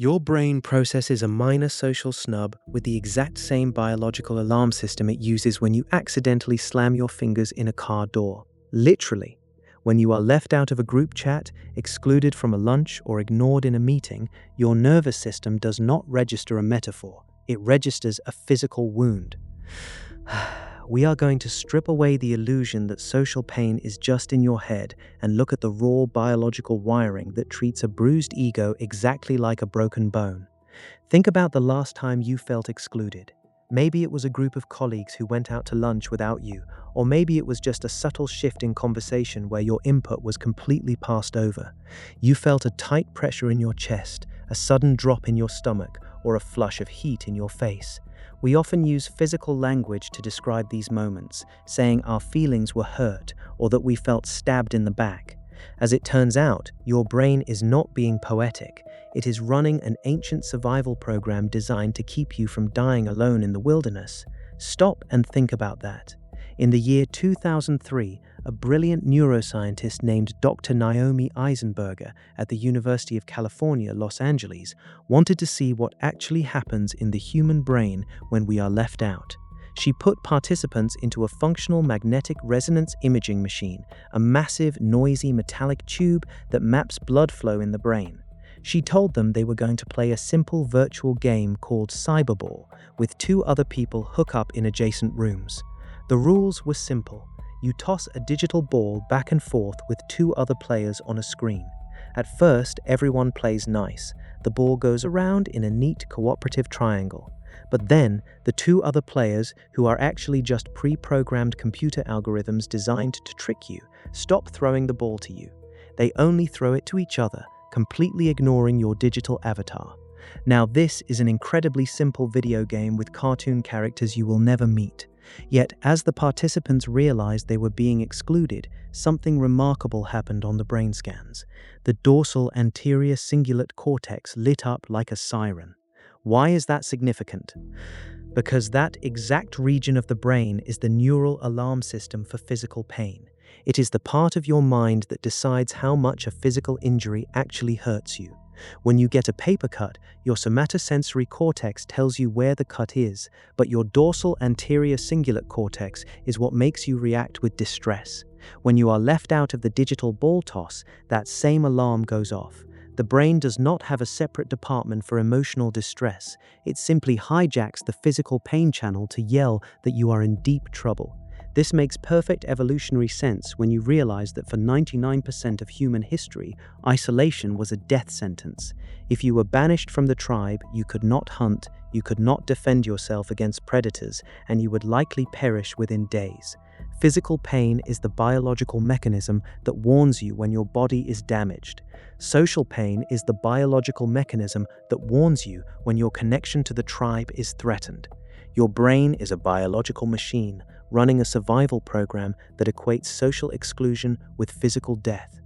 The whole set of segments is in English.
Your brain processes a minor social snub with the exact same biological alarm system it uses when you accidentally slam your fingers in a car door. Literally. When you are left out of a group chat, excluded from a lunch, or ignored in a meeting, your nervous system does not register a metaphor. It registers a physical wound. We are going to strip away the illusion that social pain is just in your head and look at the raw biological wiring that treats a bruised ego exactly like a broken bone. Think about the last time you felt excluded. Maybe it was a group of colleagues who went out to lunch without you, or maybe it was just a subtle shift in conversation where your input was completely passed over. You felt a tight pressure in your chest, a sudden drop in your stomach, or a flush of heat in your face. We often use physical language to describe these moments, saying our feelings were hurt or that we felt stabbed in the back. As it turns out, your brain is not being poetic. It is running an ancient survival program designed to keep you from dying alone in the wilderness. Stop and think about that. In the year 2003, a brilliant neuroscientist named Dr. Naomi Eisenberger at the University of California, Los Angeles, wanted to see what actually happens in the human brain when we are left out. She put participants into a functional magnetic resonance imaging machine, a massive, noisy metallic tube that maps blood flow in the brain. She told them they were going to play a simple virtual game called Cyberball, with 2 other people hook up in adjacent rooms. The rules were simple. You toss a digital ball back and forth with 2 other players on a screen. At first, everyone plays nice. The ball goes around in a neat cooperative triangle. But then, the 2 other players, who are actually just pre-programmed computer algorithms designed to trick you, stop throwing the ball to you. They only throw it to each other, completely ignoring your digital avatar. Now, this is an incredibly simple video game with cartoon characters you will never meet. Yet, as the participants realized they were being excluded, something remarkable happened on the brain scans. The dorsal anterior cingulate cortex lit up like a siren. Why is that significant? Because that exact region of the brain is the neural alarm system for physical pain. It is the part of your mind that decides how much a physical injury actually hurts you. When you get a paper cut, your somatosensory cortex tells you where the cut is, but your dorsal anterior cingulate cortex is what makes you react with distress. When you are left out of the digital ball toss, that same alarm goes off. The brain does not have a separate department for emotional distress. It simply hijacks the physical pain channel to yell that you are in deep trouble. This makes perfect evolutionary sense when you realize that for 99% of human history, isolation was a death sentence. If you were banished from the tribe, you could not hunt, you could not defend yourself against predators, and you would likely perish within days. Physical pain is the biological mechanism that warns you when your body is damaged. Social pain is the biological mechanism that warns you when your connection to the tribe is threatened. Your brain is a biological machine running a survival program that equates social exclusion with physical death.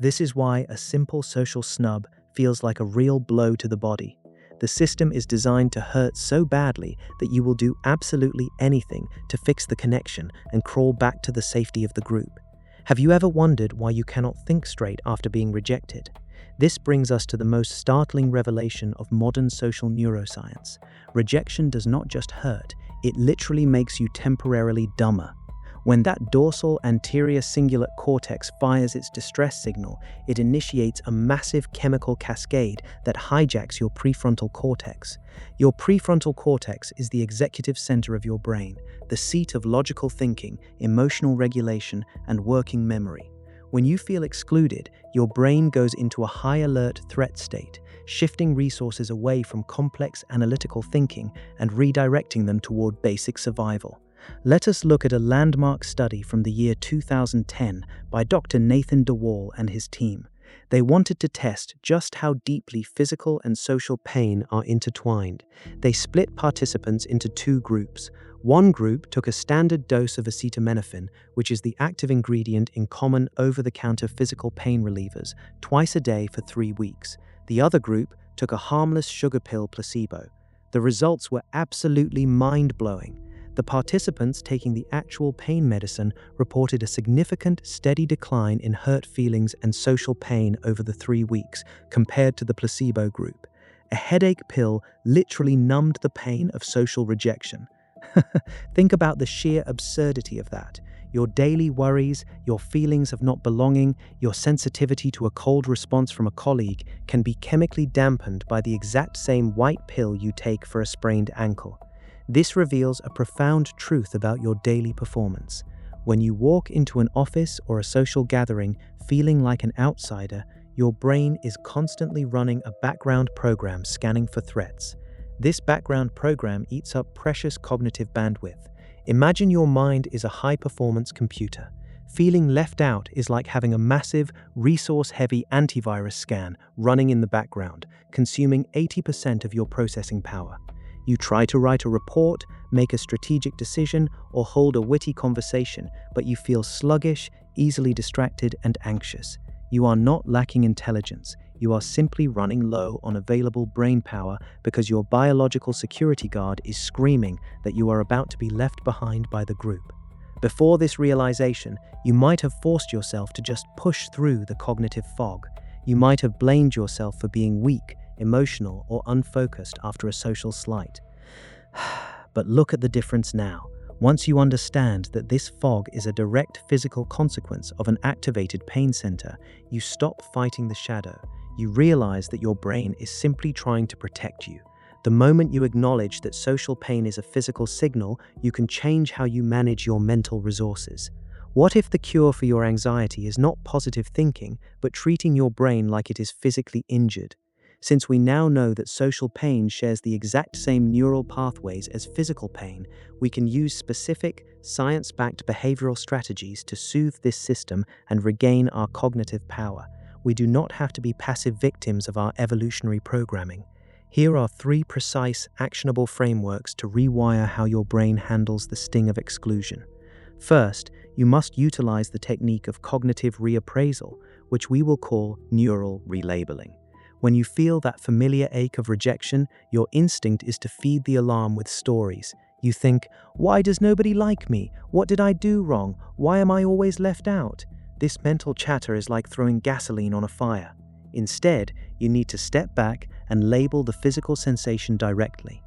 This is why a simple social snub feels like a real blow to the body. The system is designed to hurt so badly that you will do absolutely anything to fix the connection and crawl back to the safety of the group. Have you ever wondered why you cannot think straight after being rejected? This brings us to the most startling revelation of modern social neuroscience. Rejection does not just hurt, it literally makes you temporarily dumber. When that dorsal anterior cingulate cortex fires its distress signal, it initiates a massive chemical cascade that hijacks your prefrontal cortex. Your prefrontal cortex is the executive center of your brain, the seat of logical thinking, emotional regulation, and working memory. When you feel excluded, your brain goes into a high-alert threat state, shifting resources away from complex analytical thinking and redirecting them toward basic survival. Let us look at a landmark study from the year 2010 by Dr. Nathan DeWall and his team. They wanted to test just how deeply physical and social pain are intertwined. They split participants into 2 groups. One group took a standard dose of acetaminophen, which is the active ingredient in common over-the-counter physical pain relievers, twice a day for 3 weeks. The other group took a harmless sugar pill placebo. The results were absolutely mind-blowing. The participants taking the actual pain medicine reported a significant, steady decline in hurt feelings and social pain over the 3 weeks compared to the placebo group. A headache pill literally numbed the pain of social rejection. Think about the sheer absurdity of that. Your daily worries, your feelings of not belonging, your sensitivity to a cold response from a colleague can be chemically dampened by the exact same white pill you take for a sprained ankle. This reveals a profound truth about your daily performance. When you walk into an office or a social gathering feeling like an outsider, your brain is constantly running a background program scanning for threats. This background program eats up precious cognitive bandwidth. Imagine your mind is a high-performance computer. Feeling left out is like having a massive, resource-heavy antivirus scan running in the background, consuming 80% of your processing power. You try to write a report, make a strategic decision, or hold a witty conversation, but you feel sluggish, easily distracted, and anxious. You are not lacking intelligence. You are simply running low on available brain power because your biological security guard is screaming that you are about to be left behind by the group. Before this realization, you might have forced yourself to just push through the cognitive fog. You might have blamed yourself for being weak, emotional, or unfocused after a social slight. But look at the difference now. Once you understand that this fog is a direct physical consequence of an activated pain center, you stop fighting the shadow. You realize that your brain is simply trying to protect you. The moment you acknowledge that social pain is a physical signal, you can change how you manage your mental resources. What if the cure for your anxiety is not positive thinking, but treating your brain like it is physically injured? Since we now know that social pain shares the exact same neural pathways as physical pain, we can use specific, science-backed behavioral strategies to soothe this system and regain our cognitive power. We do not have to be passive victims of our evolutionary programming. Here are 3 precise, actionable frameworks to rewire how your brain handles the sting of exclusion. First, you must utilize the technique of cognitive reappraisal, which we will call neural relabeling. When you feel that familiar ache of rejection, your instinct is to feed the alarm with stories. You think, "Why does nobody like me? What did I do wrong? Why am I always left out?" This mental chatter is like throwing gasoline on a fire. Instead, you need to step back and label the physical sensation directly.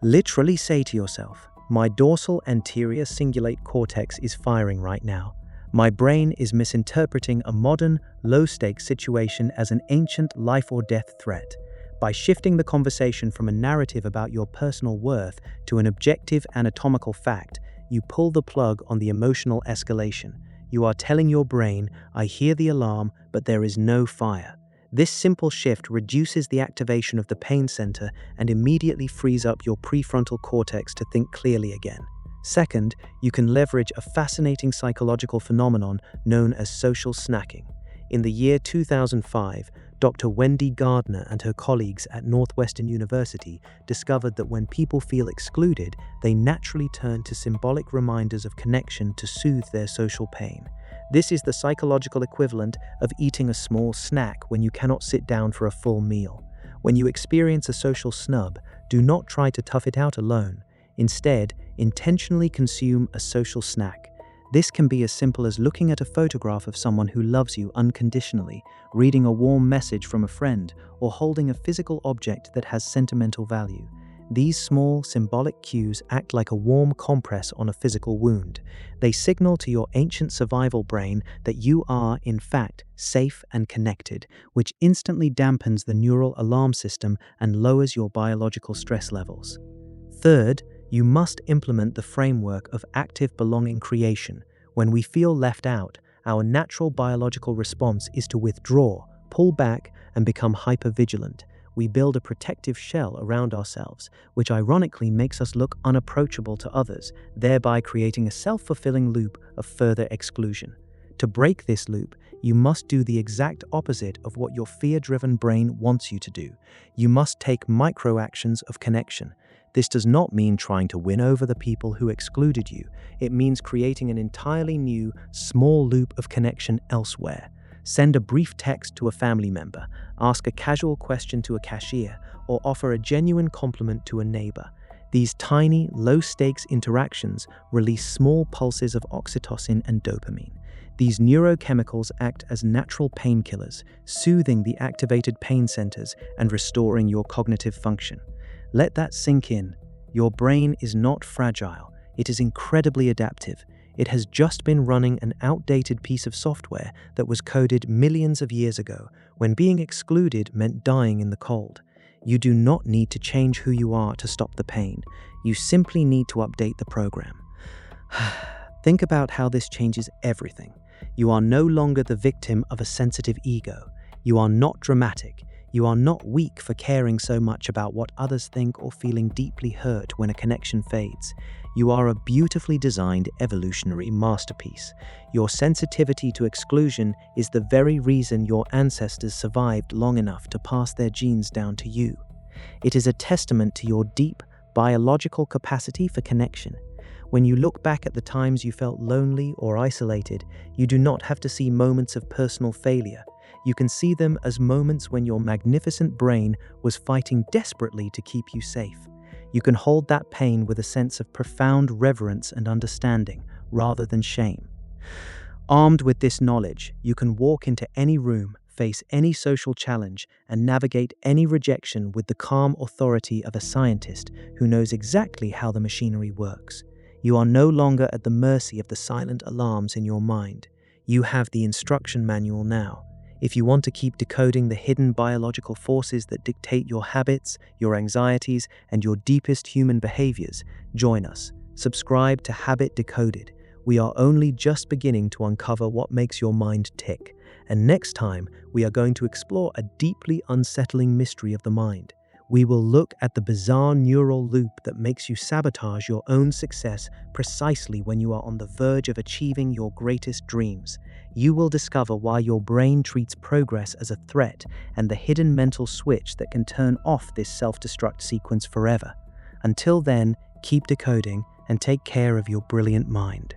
Literally say to yourself, "My dorsal anterior cingulate cortex is firing right now. My brain is misinterpreting a modern, low-stakes situation as an ancient life or death threat." By shifting the conversation from a narrative about your personal worth to an objective anatomical fact, you pull the plug on the emotional escalation. You are telling your brain, "I hear the alarm, but there is no fire." This simple shift reduces the activation of the pain center and immediately frees up your prefrontal cortex to think clearly again. Second, you can leverage a fascinating psychological phenomenon known as social snacking. In the year 2005, Dr. Wendy Gardner and her colleagues at Northwestern University discovered that when people feel excluded, they naturally turn to symbolic reminders of connection to soothe their social pain. This is the psychological equivalent of eating a small snack when you cannot sit down for a full meal. When you experience a social snub, do not try to tough it out alone. Instead, intentionally consume a social snack. This can be as simple as looking at a photograph of someone who loves you unconditionally, reading a warm message from a friend, or holding a physical object that has sentimental value. These small, symbolic cues act like a warm compress on a physical wound. They signal to your ancient survival brain that you are, in fact, safe and connected, which instantly dampens the neural alarm system and lowers your biological stress levels. Third, you must implement the framework of active belonging creation. When we feel left out, our natural biological response is to withdraw, pull back, and become hypervigilant. We build a protective shell around ourselves, which ironically makes us look unapproachable to others, thereby creating a self-fulfilling loop of further exclusion. To break this loop, you must do the exact opposite of what your fear-driven brain wants you to do. You must take micro-actions of connection. This does not mean trying to win over the people who excluded you. It means creating an entirely new, small loop of connection elsewhere. Send a brief text to a family member, ask a casual question to a cashier, or offer a genuine compliment to a neighbor. These tiny, low-stakes interactions release small pulses of oxytocin and dopamine. These neurochemicals act as natural painkillers, soothing the activated pain centers and restoring your cognitive function. Let that sink in. Your brain is not fragile. It is incredibly adaptive. It has just been running an outdated piece of software that was coded millions of years ago, when being excluded meant dying in the cold. You do not need to change who you are to stop the pain. You simply need to update the program. Think about how this changes everything. You are no longer the victim of a sensitive ego. You are not dramatic. You are not weak for caring so much about what others think or feeling deeply hurt when a connection fades. You are a beautifully designed evolutionary masterpiece. Your sensitivity to exclusion is the very reason your ancestors survived long enough to pass their genes down to you. It is a testament to your deep, biological capacity for connection. When you look back at the times you felt lonely or isolated, you do not have to see moments of personal failure. You can see them as moments when your magnificent brain was fighting desperately to keep you safe. You can hold that pain with a sense of profound reverence and understanding, rather than shame. Armed with this knowledge, you can walk into any room, face any social challenge, and navigate any rejection with the calm authority of a scientist who knows exactly how the machinery works. You are no longer at the mercy of the silent alarms in your mind. You have the instruction manual now. If you want to keep decoding the hidden biological forces that dictate your habits, your anxieties, and your deepest human behaviors, join us. Subscribe to Habit Decoded. We are only just beginning to uncover what makes your mind tick. And next time, we are going to explore a deeply unsettling mystery of the mind. We will look at the bizarre neural loop that makes you sabotage your own success precisely when you are on the verge of achieving your greatest dreams. You will discover why your brain treats progress as a threat and the hidden mental switch that can turn off this self-destruct sequence forever. Until then, keep decoding and take care of your brilliant mind.